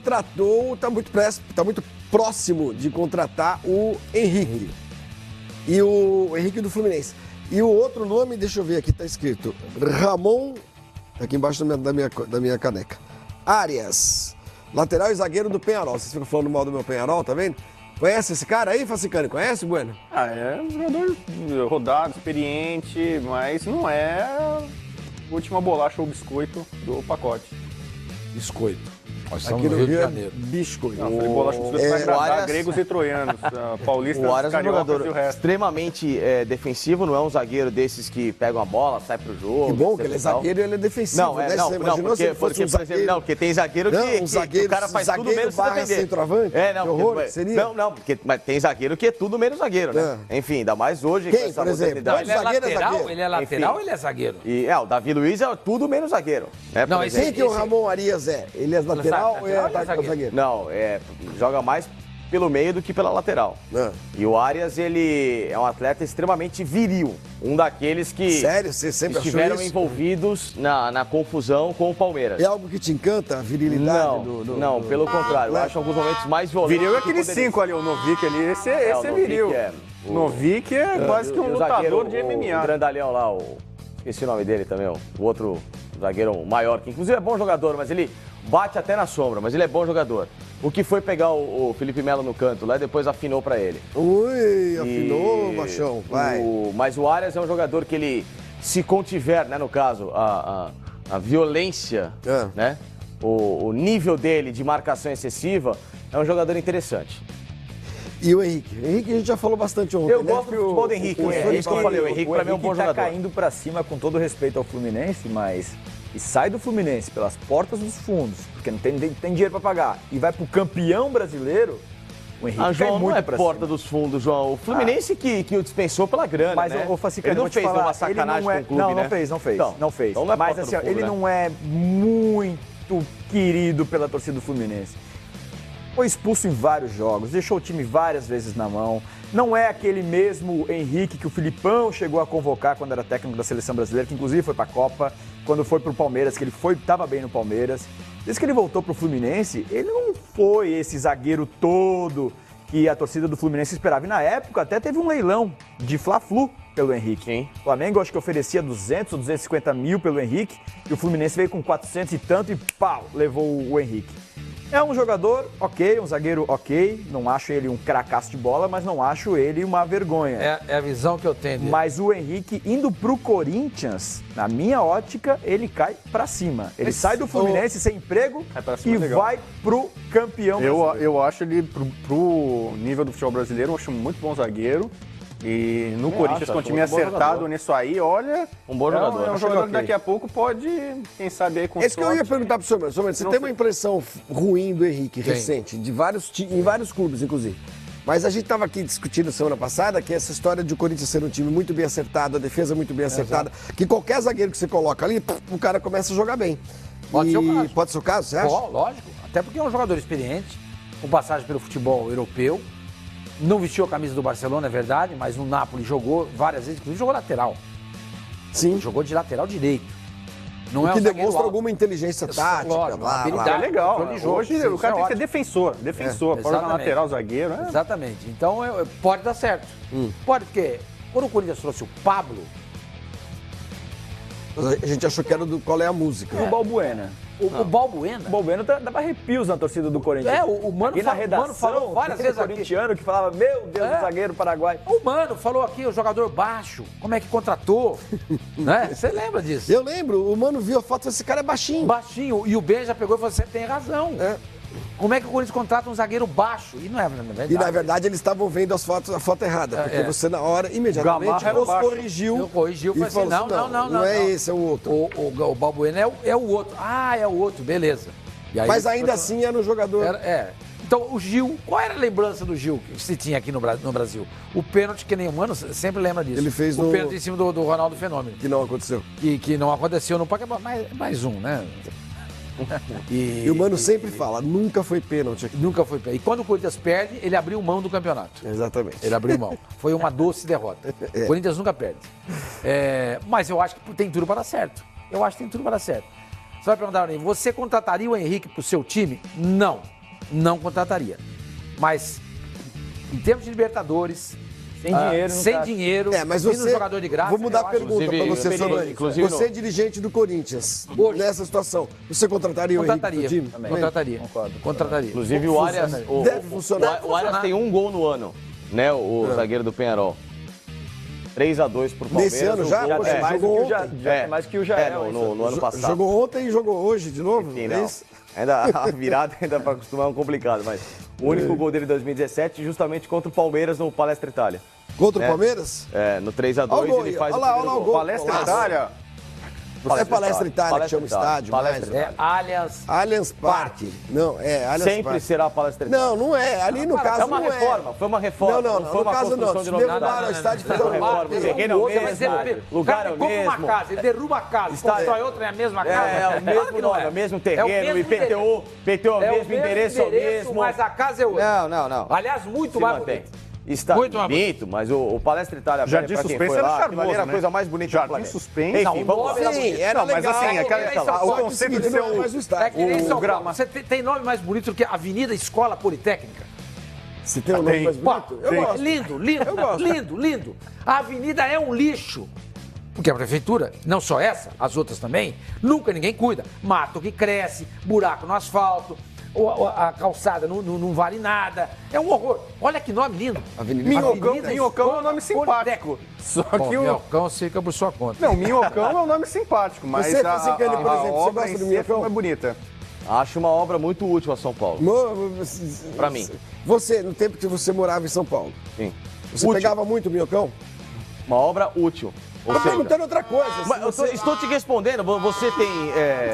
contratou, tá muito próximo de contratar o Henrique. E o Henrique do Fluminense. E o outro nome, deixa eu ver aqui, tá escrito Ramon, aqui embaixo da minha caneca. Arias, lateral e zagueiro do Peñarol. Vocês ficam falando mal do meu Peñarol, tá vendo? Conhece esse cara aí, Facicani? Conhece, Bueno? É um jogador rodado, experiente, mas não é a última bolacha ou biscoito do pacote. Biscoito. Aqui no Rio de Janeiro. Biscoito. Não, falei bolacha ou biscoito pra agradar Arias... gregos e troianos, paulistas, o Arias é um cariocas jogador e o resto. extremamente defensivo, não é um zagueiro desses que pega a bola, sai pro jogo. Que bom que ele é zagueiro e ele é defensivo. Não, né? não, Você não, imaginou se ele fosse um zagueiro? Não, porque tem zagueiro que o cara faz tudo menos se defender. Centroavante? É, não, que horror, porque, seria? mas tem zagueiro que é tudo menos zagueiro, né? Enfim, ainda mais hoje. Quem, com essa por exemplo? modernidade. Ele é Zagueiro é lateral? zagueiro. Ele é lateral Enfim. ou ele é zagueiro? E o Davi Luiz é tudo menos zagueiro. Né, Não, por esse exemplo. Quem que o Ramon Arias é? Ele é lateral ou é lateral? zagueiro? Não, joga mais pelo meio do que pela lateral. E o Arias, ele é um atleta extremamente viril. Um daqueles que Sério? Você sempre achou estiveram isso? envolvidos na confusão com o Palmeiras. É algo que te encanta, a virilidade? Não, pelo contrário. Eu acho alguns momentos mais violentos. Viril é que aquele poderia 5 ali, o Novik ali, esse é o viril. Novik O Novik é quase que um lutador de O MMA. grandalhão lá, esqueci o nome dele também, o outro zagueiro maior, que inclusive é bom jogador, mas ele bate até na sombra, mas ele é bom jogador. O que foi pegar o Felipe Melo no canto lá e depois afinou pra ele. Ui, afinou, machão, vai. Mas o Arias é um jogador que ele, se contiver, né, no caso, a violência, né, o nível dele de marcação excessiva, é um jogador interessante. E o Henrique? O Henrique a gente já falou bastante ontem, Eu né? gosto do futebol do Henrique, é isso que eu falei, o Henrique pra mim é um bom jogador. Tá caindo pra cima com todo respeito ao Fluminense, mas... E sai do Fluminense pelas portas dos fundos, porque não tem dinheiro pra pagar, e vai pro campeão brasileiro, o Henrique cai João, muito não é pra porta cima. dos fundos, João. O Fluminense que o dispensou pela grana, Mas né? o Facicani, ele não fez falar, uma sacanagem com o clube, não, né? não fez. Então, não fez. então não é Mas porta assim, do ó, fundo, ele né? não é muito querido pela torcida do Fluminense. Foi expulso em vários jogos, deixou o time várias vezes na mão. Não é aquele mesmo Henrique que o Filipão chegou a convocar quando era técnico da seleção brasileira, que inclusive foi pra Copa, quando foi pro Palmeiras, que ele estava bem no Palmeiras. Desde que ele voltou pro Fluminense, ele não foi esse zagueiro todo que a torcida do Fluminense esperava. E na época até teve um leilão de Fla-Flu pelo Henrique. Sim. O Flamengo acho que oferecia 200 ou 250 mil pelo Henrique, e o Fluminense veio com 400 e tanto e pau, levou o Henrique. É um jogador ok, um zagueiro ok, não acho ele um cracaço de bola, mas não acho ele uma vergonha. É a visão que eu tenho dele. Mas o Henrique, indo pro Corinthians, na minha ótica, ele cai pra cima. Ele sai do Fluminense sem emprego e vai pro campeão brasileiro. Eu acho ele, pro nível do futebol brasileiro, eu acho muito bom zagueiro. E no Corinthians, com o time acertado nisso aí, olha... Um bom jogador. É um jogador que daqui a pouco pode, quem sabe, aí com Esse que eu ia sorte. perguntar pro senhor, você tem uma impressão ruim do Henrique, recente, de em vários clubes, inclusive. Mas a gente estava aqui discutindo semana passada que essa história de o Corinthians ser um time muito bem acertado, a defesa muito bem acertada, que qualquer zagueiro que você coloca ali, o cara começa a jogar bem. Pode ser o caso. Pode ser o caso, você acha? Lógico. Até porque é um jogador experiente, com passagem pelo futebol europeu. Não vestiu a camisa do Barcelona, é verdade, mas no Napoli jogou várias vezes, inclusive jogou lateral. Sim. Jogou de lateral direito. Não O é que um zagueiro demonstra alto. alguma inteligência tática, Lógico, blá, blá, habilidade. blá. É legal. Controle de jogo. Hoje Isso o cara é tem que ser ótimo. defensor. Pode jogar exatamente. lateral, zagueiro. Exatamente. Então pode dar certo. Pode, porque quando o Corinthians trouxe o Pablo, A gente achou que era do Qual é a Música. O Balbuena. o Balbuena... O Balbuena dava arrepios na torcida do Corinthians. o Mano, E na Mano redação, falou várias vezes aqui. corintiano que falava, meu Deus, o zagueiro paraguai. O Mano falou aqui, o jogador baixo, como é que contratou, né? Você lembra disso? Eu lembro, o Mano viu a foto, esse cara é baixinho. Baixinho, e o Ben já pegou e falou, você tem razão. Como é que o Corinthians contrata um zagueiro baixo? E não é verdade. E na verdade eles estavam vendo a foto errada, porque você na hora, imediatamente, Gamarra era os baixo. corrigiu. Corrigiu, e falou assim, falou não é esse, é o outro. O Balbuena é o outro. Ah, é o outro, beleza. E aí, Mas ainda assim era um jogador. Então, o Gil, qual era a lembrança do Gil que se tinha aqui no Brasil? O pênalti, que nem o Mano sempre lembra disso. Ele fez o pênalti em cima do Ronaldo Fenômeno. Que não aconteceu. Que não aconteceu no Pacaembu, mais um, né? E o Mano sempre fala, nunca foi pênalti aqui. Nunca foi pênalti. E quando o Corinthians perde, ele abriu mão do campeonato. Exatamente. Ele abriu mão. Foi uma doce derrota. O Corinthians nunca perde. Mas eu acho que tem tudo para dar certo. Eu acho que tem tudo para dar certo. Você vai perguntar para mim, você contrataria o Henrique pro seu time? Não. não contrataria. Mas, em termos de Libertadores, Sem dinheiro, Mas vindo você, jogador de graça, vou mudar a eu acho- pergunta para você, Solani. inclusive Você é dirigente do Corinthians, Hoje. nessa situação, você contrataria o Henrique pro Contrataria. time? Também. Contrataria. Concordo. Contrataria. Inclusive o Arias. Deve funcionar. O Arias tem um gol no ano, né? O zagueiro do Penharol. 3-2 pro Palmeiras. Nesse ano o já? gol- Poxa, é, mais jogou do que o ontem. mais que o Jael. no ano passado. Jogou ontem e jogou hoje de novo? Enfim, É não. isso? Ainda, a virada ainda para acostumar é um complicado, mas o único gol dele em 2017 justamente contra o Palmeiras no Palestra Itália. Contra o Palmeiras? É, no 3-2 Olha o gol ele aí, faz olha lá, o primeiro olha lá o gol. gol. Palestra Golaço. Itália. É Palestra Itália que chama o estádio, Palestra mais. Itália. Allianz. Allianz Parque. Não, é Allianz Sempre Parque. será Palestra Itália. Não, não é. Ali no caso É uma não reforma, foi uma reforma. Não, foi no uma caso não. construção Se de novo. derrubaram o estádio, Não, fizeram não, uma reforma. reforma. O terreno é o Outra, mesmo, mas lugar é o como uma mesmo. casa, ele derruba a casa, Estádio- constrói outra, é a mesma casa. É o Claro mesmo que não nome, é o mesmo terreno, mesmo IPTU, é o mesmo endereço, é o mesmo. mas a casa é outra. Não. Aliás, muito Se mais mantém. bonito. Está Muito mais bonito, mas o Palestra Itália Jardim pra quem Suspense foi era lá, aquilo ali charmoso, era a né? coisa mais bonita do Jardim planeta. Suspense. Enfim, Não, o vamos lá. nome era Sim, bonito. era Não, mas legal. assim, É que nem São Paulo, o conceito conseguiram de ser derrubar mais o o... estádio. É que nem O São Paulo. grama- Você tem nome mais bonito do que Avenida Escola Politécnica. Se tem um nome Tem. mais bonito? Eu Tem. gosto. Lindo, lindo, Eu gosto. lindo, lindo. A avenida é um lixo. Porque a prefeitura, não só essa, as outras também, nunca ninguém cuida. Mato que cresce, buraco no asfalto, a calçada não vale nada. É um horror. Olha que nome lindo. Minhocão é um Escola nome simpático. Só Bom, que o... Minhocão fica por sua conta. Não, Minhocão é um nome simpático, mas Você, a Facicani, por exemplo, você obra gosta em do si Minhocão? é bonita. Acho uma obra muito útil a São Paulo. Pra mim. Você, no tempo que você morava em São Paulo, Sim. você Útil. pegava muito o Minhocão? Uma obra útil. Ou Tô seja, perguntando outra coisa. mas eu estou te respondendo. Você tem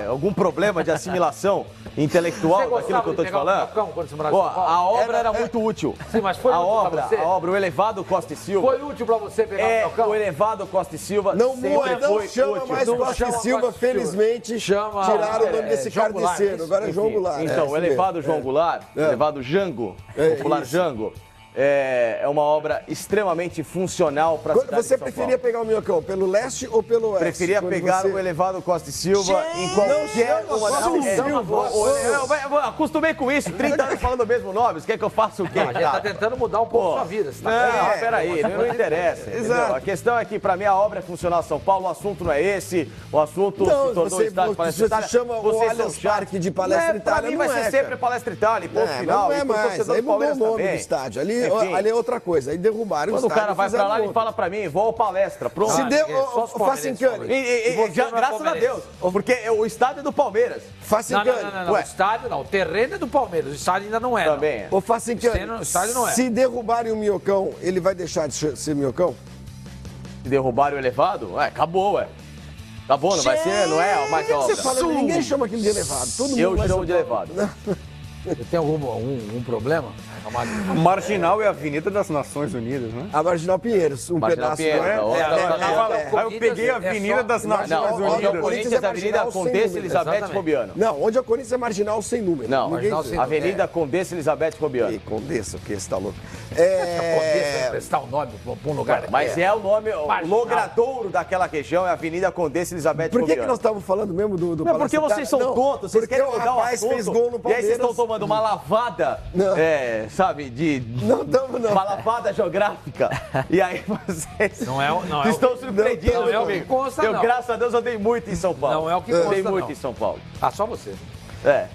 algum problema de assimilação intelectual daquilo que eu estou te falando? Quando você morava em Ó, São Paulo? a obra era muito útil. Sim, mas foi a útil pra obra, você? a obra, o elevado Costa e Silva. Foi útil pra você pegar o Minhocão? O elevado Costa e Silva Não, sempre não foi chama útil. mais Não Costa chama e Silva, Costa e Silva. felizmente Chama, tiraram o nome desse João Goulart, carniceiro. isso. Agora é João Goulart. Então, isso o elevado mesmo. João Goulart, o elevado Jango, É, popular isso. Jango, é uma obra extremamente funcional para a cidade Você de São preferia Paulo. pegar o Minhocão pelo leste ou pelo oeste? Preferia Quando pegar você- o elevado Costa e Silva em Não qualquer chama uma das... Costa e Silva. Eu acostumei com isso, 30 anos falando o mesmo nome, você quer que eu faça o quê? A gente tá tentando mudar um pouco a sua vida. Você tá Não, peraí, não interessa. entendeu? A questão é que, pra mim, a obra é funcional São Paulo, o assunto não é esse, o assunto Não, se tornou você- estádio você Palestra Itália. chama o Vocês Allianz são chatos. Parque de Palestra Itália, Pra mim não vai ser é, sempre cara. Palestra Itália, ponto É, final. mas não é e pro mais. torcedor Aí do mudou o Palmeiras nome também. do estádio. Ali, Enfim. ali é outra coisa. Aí derrubaram Quando o o estádio. cara vai pra fizeram lá, ele outro. fala pra mim, vou ao Palestra, pronto. Se deu, só os o palmeirenses Facincani, Graças a Deus, porque o estádio é do Palmeiras. Não. Ué. O estádio não. O terreno é do Palmeiras. O estádio ainda não é. não. Também é. Ô Facincani, O estádio não é. se derrubarem o Minhocão, ele vai deixar de ser Minhocão? Se derrubaram o elevado, acabou, ué. Acabou, não vai ser, não é mais Por que obra. você fala? Ninguém chama aquilo de elevado. Todo mundo Eu vai chamo de São elevado. Você tem algum problema? Marginal é a Avenida das Nações Unidas, né? A Marginal Pinheiros, um Marginal pedaço. Pinheiros, não é? a outra- Aí eu peguei a Avenida das Nações Não, onde é o Unidas. Corinthians, é a Avenida marginal sem Condessa número. Elizabeth Exatamente. Robiano. Não, onde é o Corinthians é marginal sem número. Não, Ninguém marginal vê. sem- Avenida Condessa Elizabeth Robiano. Ih, Condessa, o que você tá louco? Prestar o nome pra um lugar. Mas é o nome, o Marginal. logradouro daquela região é Avenida Condessa Elizabeth Por que, que Robiano. nós estamos falando mesmo do Não, porque Palestra vocês são Itália? tontos, vocês porque querem o mudar o rapaz assunto. fez gol no E aí Palmeiras. vocês estão tomando uma lavada, Não. sabe, de... Não estamos, não. Uma lavada geográfica. E aí vocês Não é o- estão surpreendidos não é o que comigo. consta, Eu, não. graças a Deus, andei muito em São Paulo. Não é o que Andei consta, muito não. em São Paulo. Ah, só você. É.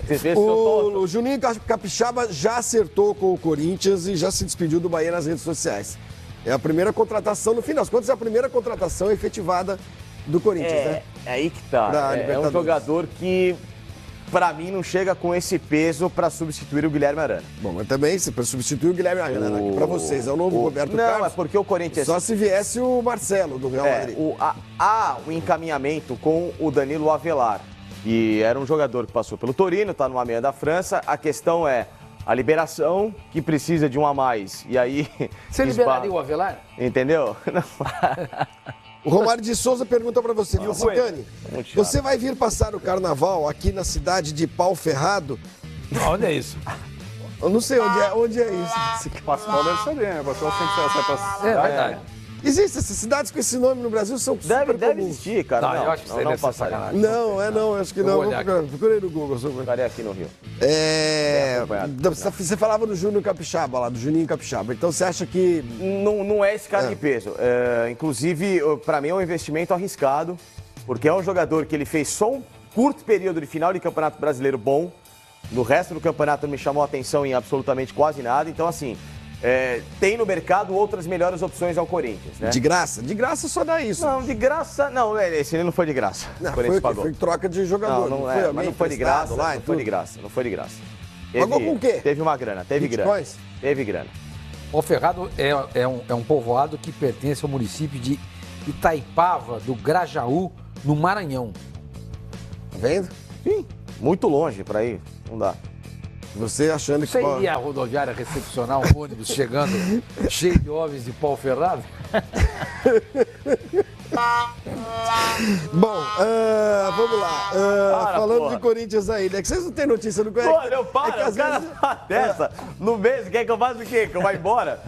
Vocês veem se eu tô... O Juninho Capixaba já acertou com o Corinthians e já se despediu do Bahia nas redes sociais. É a primeira contratação, no fim das contas, é a primeira contratação efetivada do Corinthians, né? É aí que tá. Pra É um Libertadores. jogador que, pra mim, não chega com esse peso pra substituir o Guilherme Arana. Bom, mas também, se para substituir o Guilherme Arana, aqui pra vocês, é o novo Roberto Não, Carlos. é porque o Corinthians... Só se viesse o Marcelo, do Real Madrid. Há o encaminhamento com o Danilo Avelar, que era um jogador que passou pelo Torino, está no Amiens da França. A questão é a liberação, que precisa de um a mais. E aí... Você liberaria o Avelar? Entendeu? Não. O Romário de Souza pergunta pra você, Facicani, Muito chato. você vai vir passar o carnaval aqui na cidade de Pau Ferrado? Onde é isso? Eu não sei onde é isso. Pascoal deve saber, né? Pascoal sempre sai pra É verdade. Existem essas cidades com esse nome no Brasil, são super Deve comuns. existir, cara. Não, eu acho que isso aí deve ser passaria. sacanagem. Não, acho que não. vou olhar Procurei no Google. Sobre... Ficaria aqui no Rio. Você falava do Júnior Capixaba lá, do Juninho Capixaba. Então você acha que... Não é esse cara de peso. Inclusive, pra mim é um investimento arriscado, porque é um jogador que ele fez só um curto período de final de Campeonato Brasileiro bom. No resto do campeonato não me chamou a atenção em absolutamente quase nada. Então, assim, tem no mercado outras melhores opções ao Corinthians, né? De graça? De graça só dá isso. Não, de graça... Não, esse ele não foi de graça. Não, O Corinthians pagou. foi troca de jogador. Mas não foi de graça, lá, não foi de graça, não foi de graça. Pagou com o quê? Teve uma grana, teve Bitcoins? grana. Teve grana. O Ferrado é um povoado que pertence ao município de Itaipava, do Grajaú, no Maranhão. Tá vendo? Sim, muito longe pra ir, não dá. Você achando que... Você iria à rodoviária recepcionar um ônibus chegando cheio de homens de pau ferrado? Bom, vamos lá. Falando porra. de Corinthians aí, né? Que vocês não têm notícia do Corinthians. Pô, eu paro, que às o cara vezes- dessa, no mês, quer que eu faça o quê? Que eu vá embora?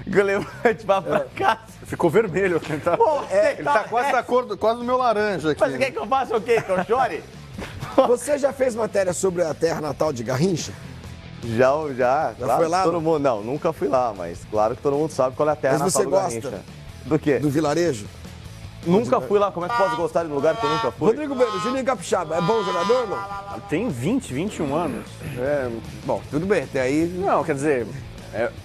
Que eu levante vá pra casa? Ficou vermelho. Tá? Pô, Ele tá quase da cor, quase do meu laranja aqui. Mas quer que eu faça o quê? Que eu chore? Você já fez matéria sobre a terra natal de Garrincha? Já claro, foi lá, todo não? mundo, não, nunca fui lá, mas claro que todo mundo sabe qual é a terra Mas natal você do gosta? Garrincha. Do quê? Do vilarejo? Nunca fui lá, como é que posso gostar de um lugar que eu nunca fui? Rodrigo Bueno, Juninho Capixaba, é bom jogador, não? Tem 21 anos. Bom, tudo bem, até aí... Não, quer dizer,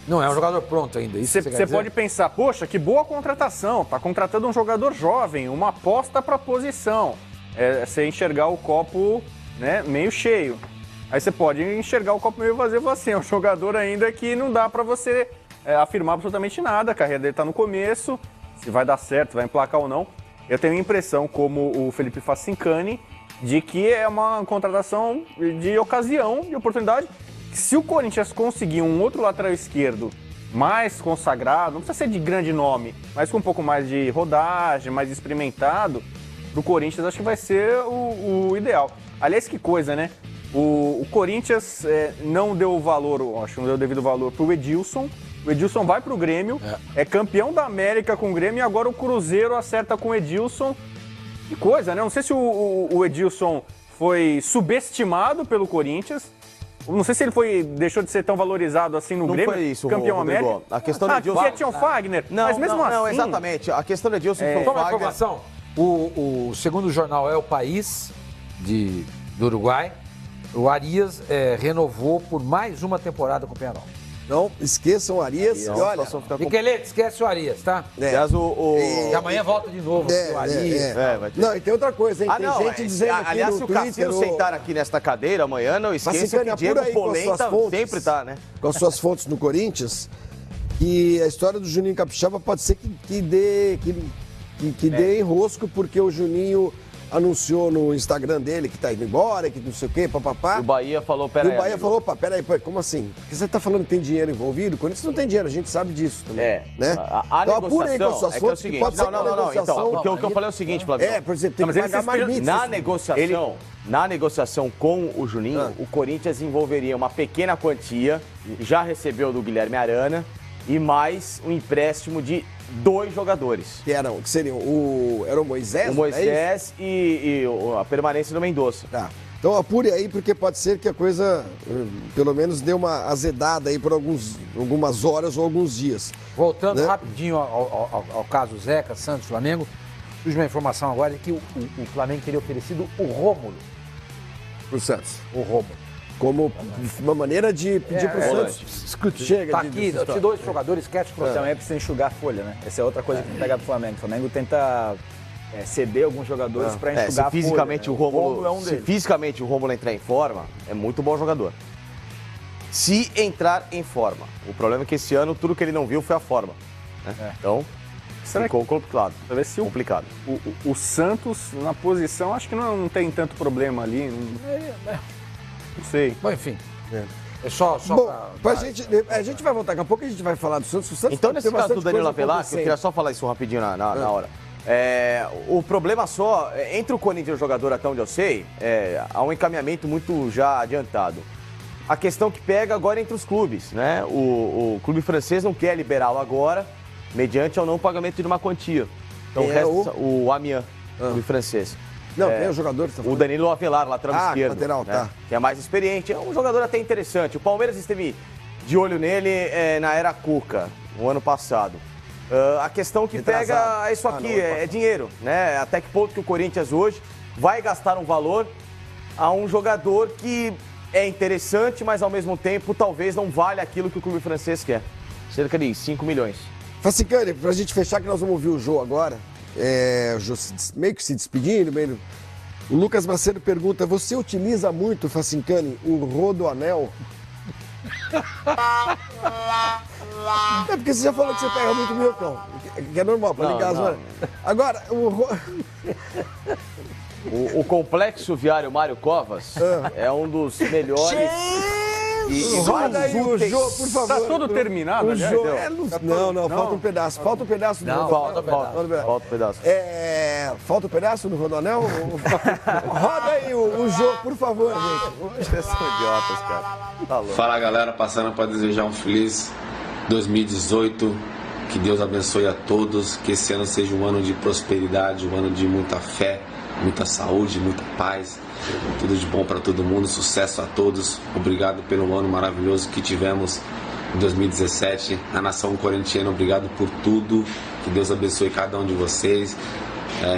Não é um jogador pronto ainda. Isso que quer você dizer? pode pensar, poxa, que boa contratação. Tá contratando um jogador jovem, uma aposta pra posição. É você enxergar o copo, né, meio cheio. Aí você pode enxergar o copo meio vazio e falar assim, é um jogador ainda que não dá pra você afirmar absolutamente nada. A carreira dele tá no começo, se vai dar certo, vai emplacar ou não. Eu tenho a impressão, como o Felipe Facincani, de que é uma contratação de ocasião, de oportunidade. Se o Corinthians conseguir um outro lateral esquerdo mais consagrado, não precisa ser de grande nome, mas com um pouco mais de rodagem, mais experimentado, pro Corinthians acho que vai ser o ideal. Aliás, que coisa, né? O Corinthians não deu valor, acho que não deu devido valor pro Edilson. O Edilson vai pro Grêmio, é campeão da América com o Grêmio e agora o Cruzeiro acerta com o Edilson. Que coisa, né? Não sei se o Edilson foi subestimado pelo Corinthians. Não sei se ele deixou de ser tão valorizado assim no Não Grêmio. foi isso, campeão Rodrigo. América. A questão do Edilson... Aqui é Tião Fagner, mas mesmo assim... Não, exatamente. A questão do Edilson foi o Só uma Fagner. informação. O segundo jornal é O País, do Uruguai. O Arias renovou por mais uma temporada com o Penharol. Não, esqueçam o Arias. E olha, Miquelete, esquece o Arias, tá? Aliás, E amanhã volta de novo o Arias. vai ter. Não, e tem outra coisa, hein? Tem não, gente dizendo aqui aliás, no se o Twitter... Cassino sentar aqui nesta cadeira amanhã, não esqueça Cincani, que apura Diego aí com as Polenta suas fontes. sempre tá, né? Com as suas fontes no Corinthians, que a história do Juninho Capixaba pode ser que dê enrosco, porque o Juninho anunciou no Instagram dele que tá indo embora, que não sei o quê, papapá. E o Bahia falou, E peraí. o Bahia amigo. falou, opa, peraí, como assim? Porque você tá falando que tem dinheiro envolvido? O Corinthians não tem dinheiro, a gente sabe disso também. Né? A Então apura aí com as negociação suas é que é o fontes, que seguinte, pode ser que a não, negociação... então, porque o que eu falei é o seguinte, Flávio. por exemplo, tem Não, que mas ele pagar se inspira- marmita. Na negociação com o Juninho, o Corinthians envolveria uma pequena quantia, já recebeu do Guilherme Arana, e mais um empréstimo de 2 jogadores. Que seriam era o Moisés? O Moisés e a permanência do Mendonça. Tá. Então apure aí, porque pode ser que a coisa, pelo menos, dê uma azedada aí por algumas horas ou alguns dias. Voltando Né? rapidinho ao caso Zeca, Santos, Flamengo, surge uma informação agora de que o Flamengo teria oferecido o Rômulo. Pro Santos. O Rômulo. Como uma maneira de pedir pro Santos. Chega Tá de aqui, dessa eu te dou os jogadores, esquece o problema. Também precisa enxugar a folha, né? Essa é outra coisa que tem que pegar pro Flamengo. O Flamengo tenta ceder alguns jogadores pra enxugar Se a folha. fisicamente né? o Rômulo, é um se deles. fisicamente o Rômulo entrar em forma, é muito bom jogador. Se entrar em forma. O problema é que esse ano tudo que ele não viu foi a forma. Né? Então, ficou complicado. Talvez se complicado. o Santos, na posição, acho que não tem tanto problema ali. Não sei. Bom, enfim. É só Bom, a gente vai voltar, daqui a pouco a gente vai falar do Santos. O Santos Então, tem nesse caso bastante do Danilo coisa Avelar, que eu acontecendo. queria só falar isso rapidinho na hora. O problema só, entre o Corinthians e o jogador, até onde eu sei, há um encaminhamento muito já adiantado. A questão que pega agora é entre os clubes, né? O clube francês não quer liberá-lo agora, mediante ao não pagamento de uma quantia. Então Quem é resta o Amiens, o francês. Não, tem o jogador que você tá O falando? Danilo Avelar, lateral esquerdo. lateral, né? tá. Que é mais experiente. É um jogador até interessante. O Palmeiras esteve de olho nele na era Cuca, no ano passado. A questão que Retrasado. pega é isso aqui, é dinheiro, né? Até que ponto que o Corinthians hoje vai gastar um valor a um jogador que é interessante, mas ao mesmo tempo talvez não vale aquilo que o clube francês quer. Cerca de 5 milhões. Facicani, pra gente fechar que nós vamos ouvir o Jô agora. O Jô meio que se despedindo, O Lucas Macedo pergunta, você utiliza muito, Facincani, o Rodoanel? É porque você já falou que você pega muito minhocão, que é normal, pra ligar as horas. Agora, O complexo viário Mário Covas é um dos melhores. roda aí o Jô, por favor. Tá todo terminado, O aliás? Jô, Não. falta um pedaço. Falta um pedaço. Não, falta um pedaço. Falta um pedaço. Falta um pedaço no Rodoanel? Roda aí o Jô, por favor, gente. Vocês são idiotas, cara. Tá louco. Fala galera, passando para desejar um feliz 2018, que Deus abençoe a todos, que esse ano seja um ano de prosperidade, um ano de muita fé, muita saúde, muita paz, tudo de bom para todo mundo, sucesso a todos, obrigado pelo ano maravilhoso que tivemos em 2017, a nação corintiana, obrigado por tudo, que Deus abençoe cada um de vocês,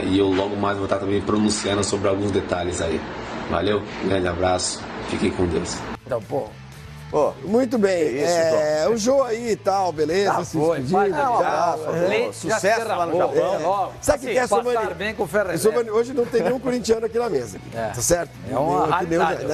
e eu logo mais vou estar também pronunciando sobre alguns detalhes aí. Valeu, grande abraço, fiquem com Deus. Então, pô. Pô, Muito bem. isso, o Jô aí e tal, beleza? Já se foi, despedindo, faz- tchau. Leite sucesso já se lá no derramou, Japão. logo. Sabe o que é, Passar Somani? bem com o Ferreira. Somani, hoje não tem nenhum corintiano aqui na mesa, tá certo? É uma raridade.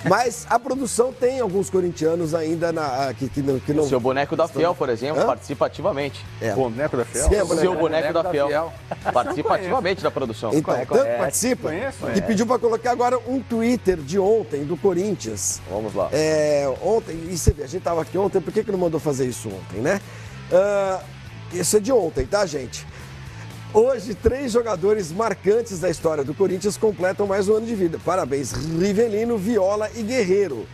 Mas a produção tem alguns corintianos ainda que não... o seu boneco da Fiel, por exemplo, participa ativamente. Boneco da Fiel? Sim, O seu boneco da Fiel. Fiel. Participa ativamente da produção. Então, tanto participa Conheço, que pediu para colocar agora um Twitter de ontem do Corinthians. Vamos lá. Ontem, e você vê, a gente tava aqui ontem, por que não mandou fazer isso ontem, né? Isso é de ontem, tá, gente? Hoje, 3 jogadores marcantes da história do Corinthians completam mais um ano de vida. Parabéns, Rivelino, Viola e Guerreiro.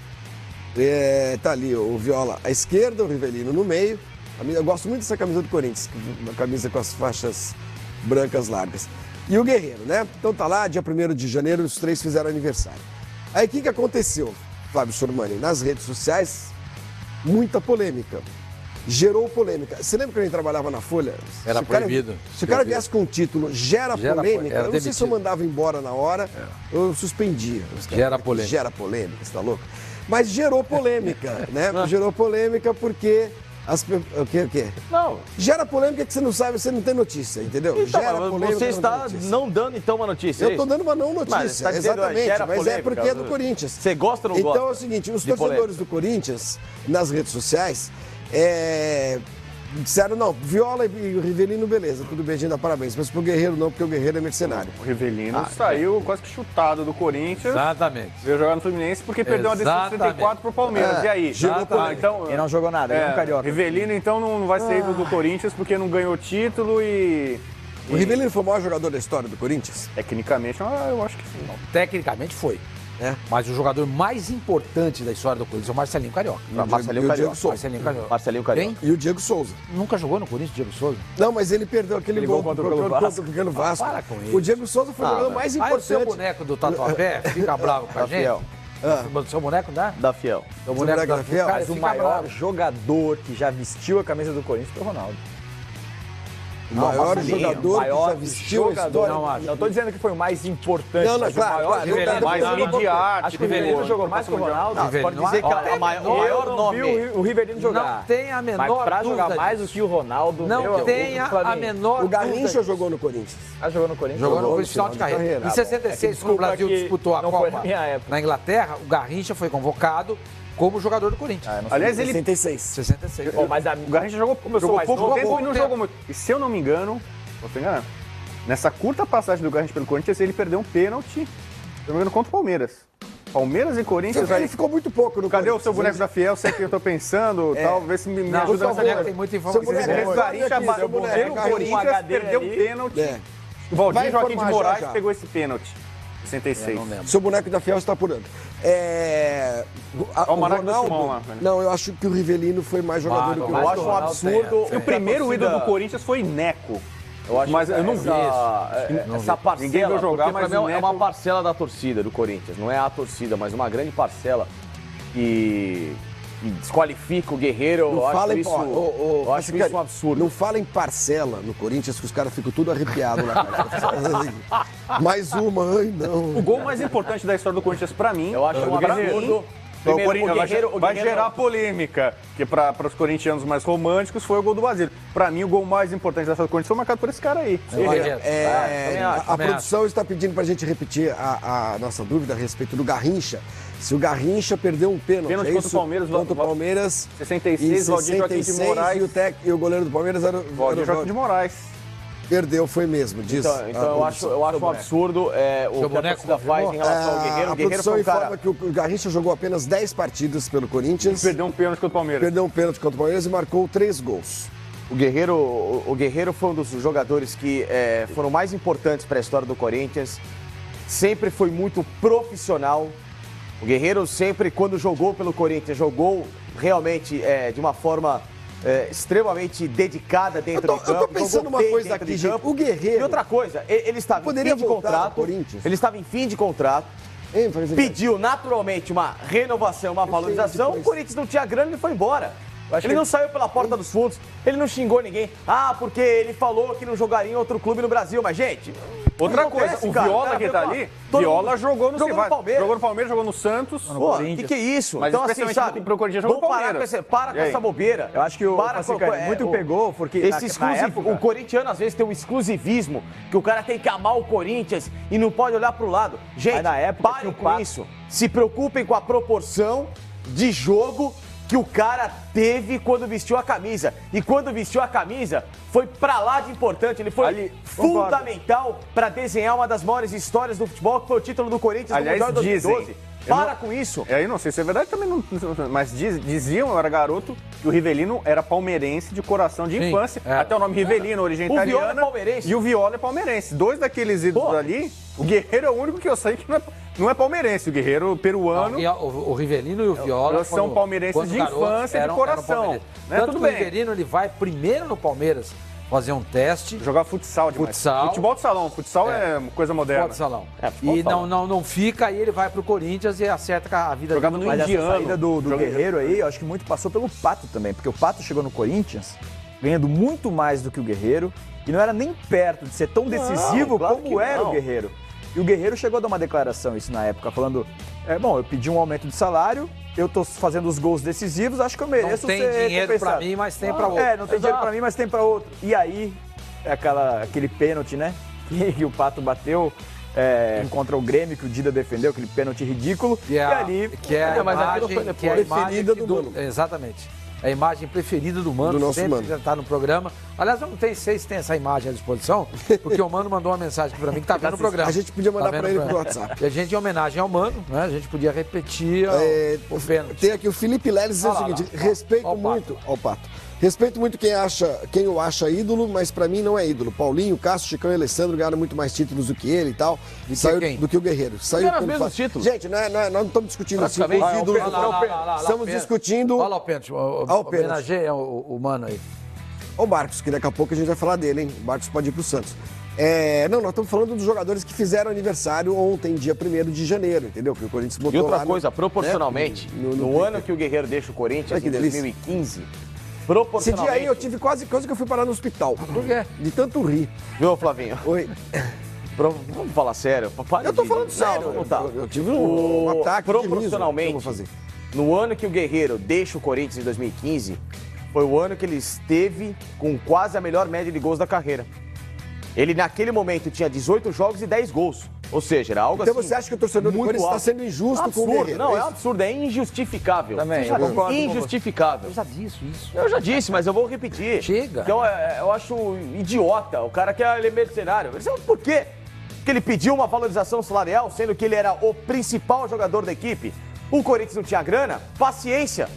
Tá ali o Viola à esquerda, o Rivelino no meio. Eu gosto muito dessa camisa do Corinthians, uma camisa com as faixas brancas largas. E o Guerreiro, né? Então tá lá, dia 1º de janeiro, os 3 fizeram aniversário. Aí o que aconteceu, Fábio Sormani? Nas redes sociais, muita polêmica. Gerou polêmica. Você lembra quando a gente trabalhava na Folha? Era Se o cara- proibido. Se o cara viesse com o título gera polêmica, era eu não sei se eu demitido. mandava embora na hora, eu suspendia. Gera polêmica. Gera polêmica, você tá louco? Mas gerou polêmica, né? Gerou polêmica porque... O quê? Não. Gera polêmica que você não sabe, você não tem notícia, entendeu? Então, Gera mas polêmica. você não está tem notícia. não dando então uma notícia. Eu tô dando uma não Mas notícia, você tá dizendo, exatamente, gera mas é polêmica, porque é do Corinthians. Você gosta ou não gosta? Então é o seguinte, os de torcedores do Corinthians, nas redes sociais, disseram, não, Viola e o Rivelino, beleza, tudo bem, a gente dá parabéns, mas pro Guerreiro não, porque o Guerreiro é mercenário. O Rivelino saiu quase que chutado do Corinthians. Exatamente. Veio jogar no Fluminense porque perdeu uma decisão de 64 pro Palmeiras. E aí? Então, E não jogou nada, ele é um carioca. Rivelino, então, não vai sair do Corinthians porque não ganhou título e... O Rivelino foi o maior jogador da história do Corinthians? Tecnicamente, eu acho que sim. Tecnicamente foi. Mas o jogador mais importante da história do Corinthians é o Marcelinho Carioca. Marcelinho E o Carioca. Diego Souza. Marcelinho Carioca. Marcelinho Carioca. Quem? E o Diego Souza. Nunca jogou no Corinthians, Diego Souza? Não, mas ele perdeu aquele gol contra o pelo Vasco. para com isso. O Diego Souza foi o jogador mais Aí o seu importante. boneco do Tatuapé fica bravo com a gente? Fiel. O seu boneco dá? Da Fiel. O boneco da Fiel? Cara, Mas o fica maior bravo. jogador que já vestiu a camisa do Corinthians foi o Ronaldo. O maior Marcelinho, jogador maior que já vestiu a jogador. história. Não acho. Não tô dizendo que foi o mais importante, Não, mas claro, o maior claro, jogador. mais Não, midiático. Acho que o Rivelino jogou mais que o Ronaldo. Não, você pode dizer que é o maior Eu não nome. vi o Rivelino jogar. Não tem a menor Mas pra jogar dúvida mais do disso. que o Ronaldo... Não meu, tenha o Flamengo. a menor O Garrincha dúvida. jogou no Corinthians. Ah, jogou no Corinthians? Jogou Jogou no no final de final de carreira. carreira. Em 66, quando o desculpa Brasil que disputou a não foi Copa na minha época. na Inglaterra, o Garrincha foi convocado como jogador do Corinthians. Aliás, ele... 66. 66. Pô, mas O Garrincha jogou sou mais pouco novo, tempo e não pouco jogou muito. E se eu não me engano, posso enganar, nessa curta passagem do Garrincha pelo Corinthians, ele perdeu um pênalti, se não me engano, contra o Palmeiras. Palmeiras e Corinthians... Ele ficou muito pouco no Cadê o Corinthians. seu boneco da Fiel? Sei que eu tô pensando, tal, vê se me Não, ajuda o nessa boneco linha. tem muita Seu informação. boneco, O Garrincha Seu bateu boneco, pelo Garrincha, Corinthians, HD perdeu um ali. pênalti. É. O Valdir Vai Joaquim de informar Moraes já, já. pegou esse pênalti. 66. não lembro. Seu boneco da Fiel está apurando. o Maraca do Simão lá, velho. Não, eu acho que o Rivelino foi mais jogador do que o Eu Ronaldo. acho um absurdo. E o primeiro ídolo do Corinthians foi Neco. Mas eu não vi essa parcela, Ninguém viu jogar, porque pra mas mim o é uma Neco- parcela da torcida do Corinthians. Não é a torcida, mas uma grande parcela que desqualifica o Guerreiro. Eu acho isso, eu acho isso um absurdo. Não fala em parcela no Corinthians, que os caras ficam tudo arrepiados lá. Mais uma, ai não. O gol mais importante da história do Corinthians, pra mim, Eu acho um pra absurdo. mim, Primeiro, o Corinthians o vai Guerreiro- gerar polêmica, que para os corintianos mais românticos foi o gol do Basílio. Pra mim, o gol mais importante da história do Corinthians foi marcado por esse cara aí. A produção está pedindo pra gente repetir a nossa dúvida a respeito do Garrincha. Se o Garrincha perdeu um pênalti, Pênalti é contra isso? o Palmeiras, Contra o Palmeiras. 66, Valdir Joaquim de 66, Moraes. e o goleiro do Palmeiras era Valdir o Joaquim de Moraes. Perdeu, foi mesmo, diz. Então eu acho um absurdo o que a boneco torcida faz em relação ao Guerreiro. A O Guerreiro produção foi um cara... informa que o Garrincha jogou apenas 10 partidas pelo Corinthians. Perdeu um pênalti contra o Palmeiras. Perdeu um pênalti contra o Palmeiras e marcou 3 gols. O Guerreiro foi um dos jogadores que foram mais importantes para a história do Corinthians. Sempre foi muito profissional. O Guerreiro sempre, quando jogou pelo Corinthians, jogou realmente de uma forma extremamente dedicada dentro do campo. Eu tô pensando jogou uma bem coisa dentro aqui, de gente. campo. O Guerreiro... E outra coisa, ele estava em Poderia fim de voltar ao contrato. Corinthians? Ele estava em fim de contrato. Hein, Francisco? Pediu naturalmente uma renovação, uma valorização. depois. O Corinthians não tinha grana e ele foi embora. Ele não saiu pela porta dos fundos, ele não xingou ninguém. Ah, porque ele falou que não jogaria em outro clube no Brasil. Mas, gente, Outra não coisa, acontece, o cara. Viola Cara, que tá veio ali, todo Viola mundo- jogou no jogou no Civais, Palmeiras. jogou no Palmeiras, jogou no Santos. Pô, que é isso? Mas então, assim, especialmente sabe? pro Corinthians jogou no vamos parar Palmeiras. para com E aí? essa bobeira. Eu acho que o Para Francisco, com- muito pegou, porque Esse na época... o corintiano às vezes tem um exclusivismo, que o cara tem que amar o Corinthians e não pode olhar pro lado. Gente, Mas na época parem tinha o com papo. isso. Se preocupem com a proporção de jogo que o cara teve quando vestiu a camisa. E quando vestiu a camisa, foi pra lá de importante. Ele foi Ali, concordo. fundamental pra desenhar uma das maiores histórias do futebol, que foi o título do Corinthians Aliás, no Mundial de dizem, 2012. eu Para não- com isso. Eu não sei se é verdade também, mas diziam, eu era garoto, que o Rivelino era palmeirense de coração de Sim, infância. é. Até o nome Rivelino, origem O Viola italiana. é palmeirense. E o Viola é palmeirense. Dois daqueles ídolos Pô. ali, o Guerreiro é o único que eu sei que não é palmeirense. O Guerreiro peruano. E o Rivelino e o Viola Eles são quando- palmeirenses quando de garotos, infância e de coração, palmeirenses. né? Tanto Tudo que o bem. Rivelino ele vai primeiro no Palmeiras fazer um teste. Jogar futsal demais. Futsal. Futebol de salão. Futsal é coisa moderna. Futebol de salão. futebol E de salão. não fica, aí ele vai pro Corinthians e acerta a vida Jogava dele no Mas essa indiano. saída do Guerreiro aí, eu acho que muito passou pelo Pato também, porque o Pato chegou no Corinthians ganhando muito mais do que o Guerreiro e não era nem perto de ser tão decisivo claro que como era não. o Guerreiro. E o Guerreiro chegou a dar uma declaração isso na época, falando, bom, eu pedi um aumento de salário, eu tô fazendo os gols decisivos, acho que eu Não mereço tem ser dinheiro pra compensado. mim, mas tem pra outro. Não tem dinheiro pra mim, mas tem pra outro. E aí, aquele pênalti, né? Que o Pato bateu contra o Grêmio, que o Dida defendeu, aquele pênalti ridículo. Que é, e ali, que é a mas aquilo imagem, foi que é a depois. imagem Preferida que do Mano. Exatamente. É a imagem preferida do Mano, Do nosso sempre Mano. que está no programa. Aliás, eu não sei se tem essa imagem à disposição, porque o Mano mandou uma mensagem aqui pra mim que tá vendo o programa. A gente podia mandar Tá vendo pra ele o pro programa. WhatsApp. E a gente, em homenagem ao Mano, né? A gente podia repetir o pênalti. Tem aqui o Felipe Leles dizendo o Olha lá, seguinte: lá. respeito Ó o Pato. muito. Ó, o Pato. Respeito muito quem o acha ídolo, mas pra mim não é ídolo. Paulinho, Cássio, Chicão e Alessandro ganharam muito mais títulos do que ele e tal. que quem? Do que o Guerreiro. Saiu Ganharam os pelo mesmos fa- títulos. Gente, nós não estamos discutindo assim, Praticamente. os ídolos. Olha lá, Estamos o pênalti. discutindo. Olha lá o pênalti. o pênalti. Homenageia o Mano aí. O Marcos, que daqui a pouco a gente vai falar dele, hein? O Marcos pode ir pro Santos. Não, nós estamos falando dos jogadores que fizeram aniversário ontem, dia 1º de janeiro, entendeu? Que o Corinthians botou E outra lá coisa, no, proporcionalmente, né? No no Twitter. ano que o Guerreiro deixa o Corinthians, Olha que em delícia. 2015, Esse proporcionalmente... dia aí eu tive quase que eu fui parar no hospital. Por quê? De tanto rir. Viu, Flavinho? Oi. Vamos falar sério. Para Eu tô de- falando Não, sério. não tá. Eu tive um ataque de riso. Proporcionalmente, Que eu vou fazer. no ano que o Guerreiro deixa o Corinthians em 2015, foi o ano que ele esteve com quase a melhor média de gols da carreira. Ele, naquele momento, tinha 18 jogos e 10 gols. Ou seja, era algo Então assim você acha que o torcedor do muito Corinthians está alto. sendo injusto com o Absurdo, Guerreiro? não, É é isso? absurdo, é injustificável. Também, eu concordo com você. Injustificável. Eu já disse isso. Eu já disse, mas eu vou repetir. Chega. Então, eu acho idiota o cara que ele é mercenário. Por quê? Porque ele pediu uma valorização salarial, sendo que ele era o principal jogador da equipe. O Corinthians não tinha grana? Paciência.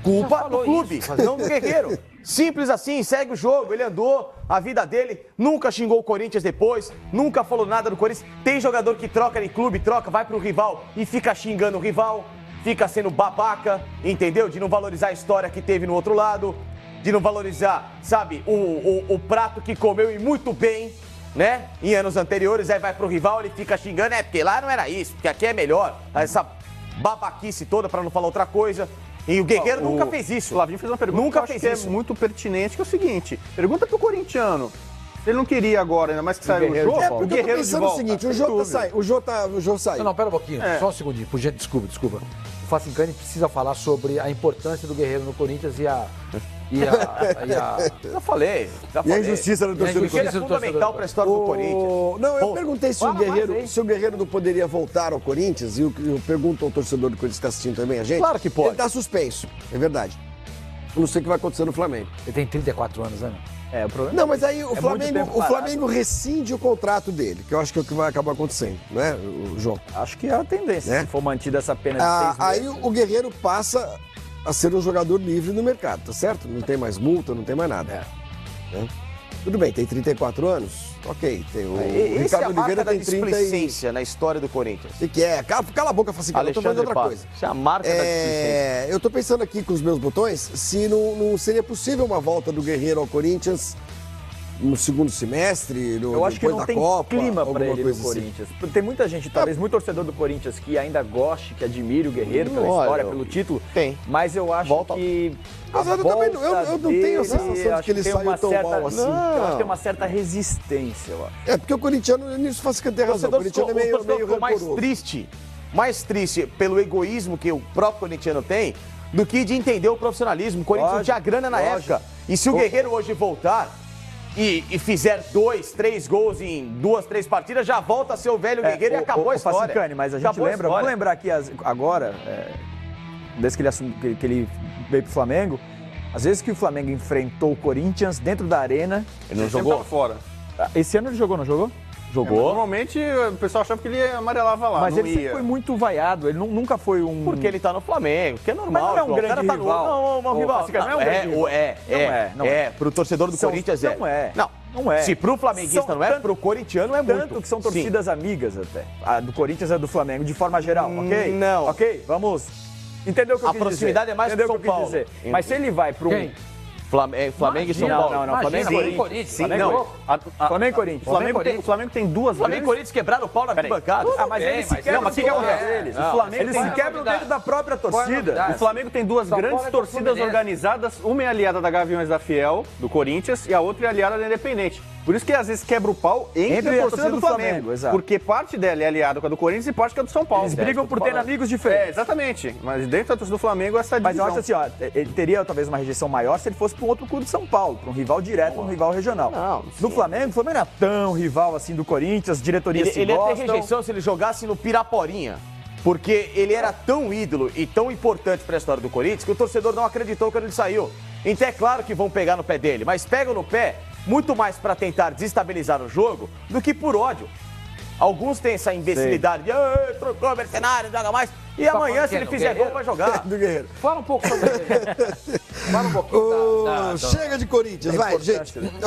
Culpa do clube, não do Guerreiro. Simples assim, segue o jogo, ele andou a vida dele, nunca xingou o Corinthians depois, nunca falou nada do Corinthians. Tem jogador que troca de clube, vai pro rival e fica xingando o rival, fica sendo babaca, entendeu? De não valorizar a história que teve no outro lado, de não valorizar, sabe, o prato que comeu e muito bem, né? Em anos anteriores, aí vai pro rival, ele fica xingando, porque lá não era isso, porque aqui é melhor. Essa babaquice toda, pra não falar outra coisa. E o Guerreiro nunca fez isso. O Flavinho fez uma pergunta nunca que eu fez acho isso. que é muito pertinente, que é o seguinte: pergunta pro corintiano. Se ele não queria agora, ainda mais que saiu o Guerreiro jogo, de É, volta. o porque eu tô Guerreiro de pensando o volta. seguinte, o sem Jô dúvida. sai, o Jô saiu. Não, pera um pouquinho, só um segundinho. Desculpa. O Facincani precisa falar sobre a importância do Guerreiro no Corinthians e a... Já falei. E a injustiça do torcedor do Porque ele é Corinthians. fundamental pra história do Corinthians. Não, eu Bom, perguntei se o, Guerreiro não poderia voltar ao Corinthians, e eu pergunto ao torcedor do Corinthians que está assistindo também a gente. Claro que pode. Ele está suspenso, é verdade. Eu não sei o que vai acontecer no Flamengo. Ele tem 34 anos, né? É, o problema Não, mas aí o muito Flamengo, tempo o parado. Flamengo rescinde o contrato dele, que eu acho que é o que vai acabar acontecendo, né, o João? Acho que é a tendência, Né? se for mantida essa pena de 6 Aí meses. o Guerreiro passa a ser um jogador livre no mercado, tá certo? Não tem mais multa, não tem mais nada. Né? Tudo bem, tem 34 anos, ok. Tem o Essa é a Ricardo marca Oliveira da tem 30 e... displicência na história do Corinthians. O que é? Cala a boca, Facincani, eu tô falando de outra coisa. Isso é a marca da displicência. Eu tô pensando aqui com os meus botões se não seria possível uma volta do Guerreiro ao Corinthians no segundo semestre, Eu acho que depois não da tem Copa, clima alguma pra ele no coisa assim. Corinthians. Tem muita gente, talvez muito torcedor do Corinthians, que ainda goste, que admire o Guerreiro pela Olha, história, pelo título. tem. Mas eu acho Volta. que. Mas a eu também não- volta eu não tenho a sensação de acho que ele tem saiu uma tão certa, mal assim. Eu acho que tem Não. uma certa resistência, eu acho. É, porque o corintiano, nisso faz tem razão, o corintiano é meio ficou mais rancoroso. mais triste pelo egoísmo que o próprio corintiano tem do que de entender o profissionalismo. O Corinthians não Lógico, tinha grana na lógico. época. E se o Guerreiro hoje voltar e fizer 2, 3 gols em 2, 3 partidas, já volta a ser o velho Guerreiro e acabou a história. Facincani, mas a gente Acabou lembra, vamos lembrar que agora, desde que ele, que ele veio pro Flamengo, às vezes que o Flamengo enfrentou o Corinthians dentro da arena, Ele não Sempre jogou? tava fora. esse ano ele jogou, não jogou? Jogou. Normalmente o pessoal achava que ele amarelava lá, Mas não ele sempre ia. foi muito vaiado, ele nunca foi um... Porque ele tá no Flamengo, que é normal. Mas não é um João. O grande cara tá no- rival. Não, Ô, rival. Facincani, não é um grande rival. Não é. Pro torcedor do São- Corinthians não é. Não é. Se pro flamenguista São não é, tanto- pro corintiano é muito. Tanto que são Sim. torcidas amigas até. A do Corinthians e a do Flamengo, de forma geral, ok? Não. Ok, vamos... Entendeu o que eu A quis dizer? proximidade é mais Entendeu com o que São eu quis Paulo. dizer? Mas se ele vai para um... Quem? Flamengo e São Imagina, Paulo. Não, Flamengo Imagina, e Corinthians. Sim, Flamengo, não. Flamengo e Corinthians. O Flamengo tem duas Flamengo e grandes... Corinthians quebraram o pau na arquibancada. Ah, mas bem, eles se mas- quebram Não, mas o que todos acontece? eles. O Flamengo Eles tem- se quebram dentro da própria torcida. O Flamengo tem duas São grandes Paulo é do torcidas Fluminense. organizadas, uma é aliada da Gaviões da Fiel, do Corinthians, e a outra é aliada da Independente. Por isso que às vezes quebra o pau entre a torcida do Flamengo. exato. Porque parte dela é aliada com a do Corinthians e parte com a do São Paulo. Eles brigam por ter amigos É, diferentes. exatamente. Mas dentro da torcida do Flamengo, essa Mas eu divisão. acho assim, ó, ele teria talvez uma rejeição maior se ele fosse para um outro clube de São Paulo, para um rival direto, um rival regional. Não, No sim. Flamengo, o Flamengo não é tão rival assim do Corinthians, diretoria se Ele ia ter gostam. rejeição se ele jogasse no Piraporinha. Porque ele era tão ídolo e tão importante para a história do Corinthians que o torcedor não acreditou quando ele saiu. Então é claro que vão pegar no pé dele, mas pegam no pé muito mais para tentar desestabilizar o jogo do que por ódio. Alguns têm essa imbecilidade de trocou mercenário, não joga mais. E amanhã, se ele fizer gol, vai jogar. Do Guerreiro. Fala um pouco sobre ele. Fala um pouquinho Chega de Corinthians, vai, importância, gente. né?